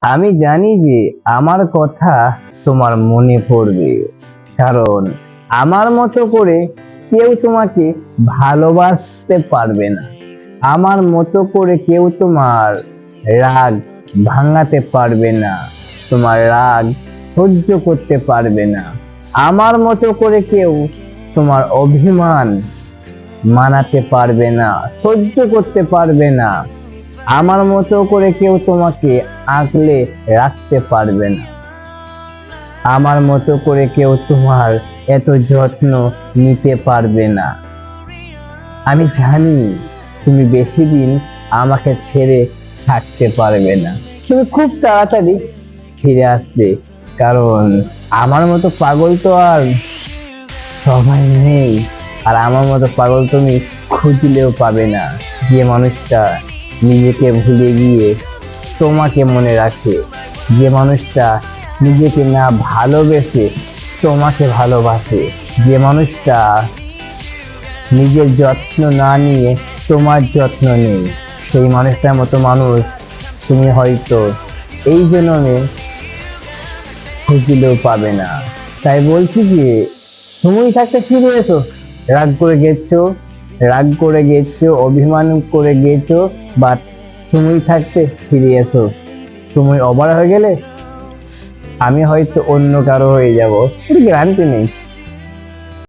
আমি জানি যে আমার কথা তোমার মনে পড়বে, কারণ আমার মতো করে কেউ তোমাকে ভালোবাসতে পারবে না। আমার মতো করে কেউ তোমার রাগ ভাঙাতে পারবে না, তোমার রাগ সহ্য করতে পারবে না। আমার মতো করে কেউ তোমার অভিমান মানাতে পারবে না, সহ্য করতে পারবে না। আমার মতো করে কেউ তোমাকে আঁকলে রাখতে পারবে না। আমার মতো করে কেউ তোমার এত যত্ন নিতে পারবে না। আমি জানি তুমি বেশি দিন আমাকে ছেড়ে থাকতে পারবে না, তুমি খুব তাড়াতাড়ি ফিরে আসবে, কারণ আমার মতো পাগল তো আর সবাই নেই। আর আমার মতো পাগল তুমি খুঁজলেও পাবে না, যে মানুষটা নিজেকে ভুলে গিয়ে তোমাকে মনে রাখে, যে মানুষটা নিজেকে না ভালোবেসে তোমাকে ভালোবাসে, যে মানুষটা নিজের যত্ন না নিয়ে তোমার যত্ন নেই। সেই মানুষটার মতো মানুষ তুমি হয়তো এই জন্মে খুঁজলেও পাবে না। তাই বলছি যে সময় থাকতে ফিরে এসো। রাগ করে গেছো, অভিমান করে গেছো, বাট সময় থাকতে ফিরে এসো। সময় ওভার হয়ে গেলে আমি হয়তো অন্য কারো হয়ে যাব, গ্যারান্টি নেই।